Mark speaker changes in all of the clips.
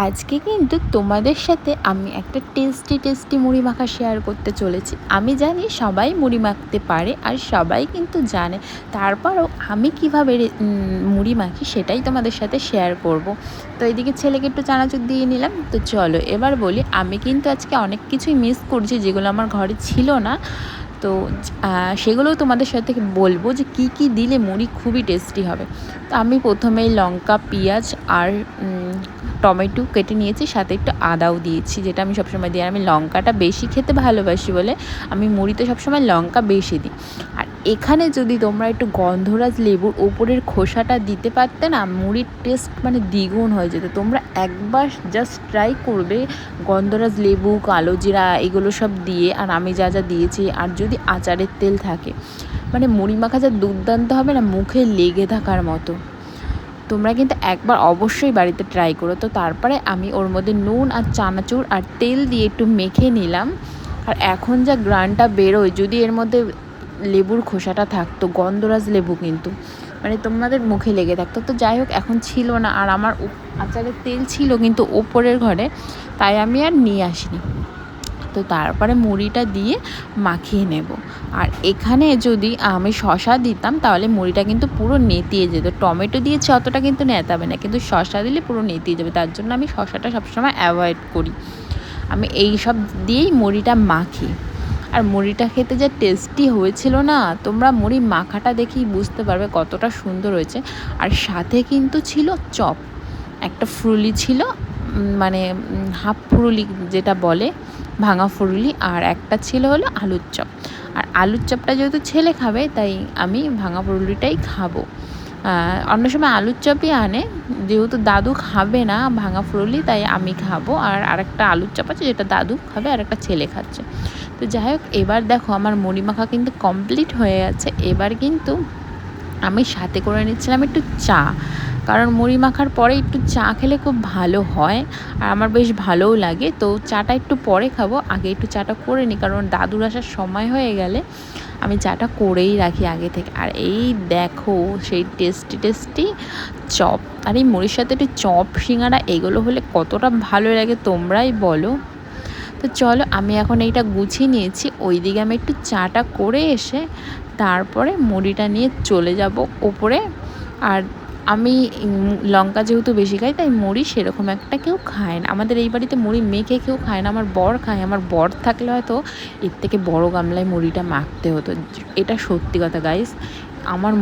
Speaker 1: আজকে কিন্তু তোমাদের সাথে আমি একটা টেস্টি মুড়ি মাখা শেয়ার করতে চলেছি। আমি জানি সবাই মুড়ি মাখতে পারে আর সবাই কিন্তু জানে, তারপরও আমি কীভাবে মুড়ি মাখি সেটাই তোমাদের সাথে শেয়ার করব। তো এদিকে ছেলেকে একটু চানাচুর দিয়ে নিলাম। তো চলো এবার বলি, আমি কিন্তু আজকে অনেক কিছুই মিস করছি যেগুলো আমার ঘরে ছিল না। তো সেগুলোও তোমাদের সাথে বলবো যে কি কি দিলে মুড়ি খুবই টেস্টি হবে। তো আমি প্রথমেই লঙ্কা, পেঁয়াজ আর টমেটো কেটে নিয়েছি, সাথে একটু আদাও দিয়েছি, যেটা আমি সবসময় দিই। আর আমি লঙ্কাটা বেশি খেতে ভালোবাসি বলে আমি মুড়িতে সবসময় লঙ্কা বেশি দিই। আর এখানে যদি তোমরা একটু গন্ধরাজ লেবুর ওপরের খোসাটা দিতে পারতে না, মুড়ির টেস্ট মানে দ্বিগুণ হয়ে যেত। তোমরা একবার জাস্ট ট্রাই করবে গন্ধরাজ লেবু, কালো জিরা এগুলো সব দিয়ে, আর আমি যা যা দিয়েছি, আর যদি আচারের তেল থাকে, মানে মুড়ি মাখা যা দুর্দান্ত হবে না, মুখে লেগে থাকার মতো। তোমরা কিন্তু একবার অবশ্যই বাড়িতে ট্রাই করো। তো তারপরে আমি ওর মধ্যে নুন আর চানাচুর আর তেল দিয়ে একটু মেখে নিলাম। আর এখন যা গ্রানটা বেরোয়, যদি এর মধ্যে লেবুর খোসাটা থাকতো, গন্ধরাজ লেবু, কিন্তু মানে তোমাদের মুখে লেগে থাকতো। তো যাই হোক, এখন ছিল না, আর আমার আচারের তেল ছিল কিন্তু ওপরের ঘরে, তাই আমি আর নিয়ে আসিনি। তো তারপরে মুড়িটা দিয়ে মাখিয়ে নেব। আর এখানে যদি আমি শসা দিতাম তাহলে মুড়িটা কিন্তু পুরো নেতিয়ে যেত। টমেটো দিয়েছি, অতটা কিন্তু নেতাবে না, কিন্তু শসা দিলে পুরো নেতিয়ে যাবে। তার জন্য আমি শসাটা সবসময় অ্যাভয়েড করি। আমি এই সব দিয়েই মুড়িটা মাখি। আর মুড়িটা খেতে যা টেস্টি হয়েছিল না, তোমরা মুড়ি মাখাটা দেখেই বুঝতে পারবে কতটা সুন্দর হয়েছে। আর সাথে কিন্তু ছিল চপ, একটা ফুরুলি ছিল, মানে হাফ ফুরুলি যেটা বলে, ভাঙা ফুরুলি, আর একটা ছিল হলো আলুর চপ। আর আলুর চপটা যেহেতু ছেলে খাবে, তাই আমি ভাঙা ফুরুলিটাই খাবো। অন্য সময় আলুর চপই আনে, যেহেতু দাদু খাবে না ভাঙা ফুরুলি, তাই আমি খাবো। আর আরেকটা আলুর চপ আছে যেটা দাদু খাবে আর একটা ছেলে খাচ্ছে। তো যাই হোক, এবার দেখো আমার মুড়ি মাখা কিন্তু কমপ্লিট হয়ে গেছে। এবার কিন্তু আমি সাথে করে নিচ্ছিলাম একটু চা, কারণ মুড়ি মাখার পরে একটু চা খেলে খুব ভালো হয়, আর আমার বেশ ভালোও লাগে। তো চাটা একটু পরে খাবো, আগে একটু চাটা করে নিই, কারণ দাদুর আসার সময় হয়ে গেলে আমি চাটা করেই রাখি আগে থেকে। আর এই দেখো সেই টেস্টি চপ, আর এই মুড়ির সাথে একটু চপ, সিঙ্গাড়া এগুলো হলে কতটা ভালো লাগে তোমরাই বলো। তো চলো, আমি এখন এইটা গুছিয়ে নিয়েছি, ওইদিকে আমি একটু চাটা করে এসে তারপরে মুড়িটা নিয়ে চলে যাব ওপরে। আর আমি লঙ্কা যেহেতু বেশি খাই, তাই মুড়ি সেরকম একটা কেউ খায় না আমাদের এই বাড়িতে। মুড়ি মেখে কেউ খায় না, আমার বর খায়। আমার বর থাকলে হয়তো এর থেকে বড় গামলায় মুড়িটা মাখতে হতো। এটা সত্যি কথা গাইস, আমার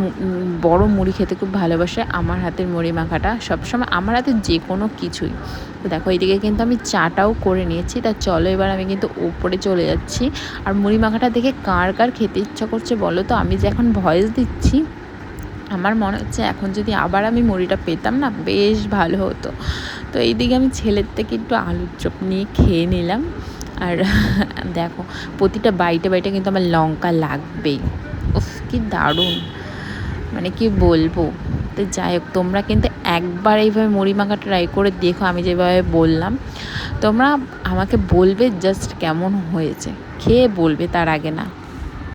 Speaker 1: বড় মুড়ি খেতে খুব ভালোবাসে। আমার হাতের মুড়ি মাখাটা সবসময়, আমার হাতে যে কোনো কিছুই। তো দেখো, এইদিকে কিন্তু আমি চাটাও করে নিয়েছি। তা চলো এবার আমি কিন্তু ওপরে চলে যাচ্ছি। আর মুড়ি মাখাটা দেখে কার কার খেতে ইচ্ছা করছে বলো তো। আমি যে এখন ভয়েস দিচ্ছি, আমার মনে হচ্ছে এখন যদি আবার আমি মুড়িটা পেতাম না, বেশ ভালো হতো। তো এইদিকে আমি ছেলের থেকে একটু আলুর চপ নিয়ে খেয়ে নিলাম। আর দেখো, প্রতিটা বাইটে কিন্তু আমার লঙ্কা লাগবেই। উফ, কি দারুণ, মানে কি বলবো। তো যাই হোক, তোমরা কিন্তু একবার এইভাবে মুড়ি মাখা ট্রাই করে দেখো, আমি যেভাবে বললাম। তোমরা আমাকে বলবে জাস্ট কেমন হয়েছে, খেয়ে বলবে তার আগে না।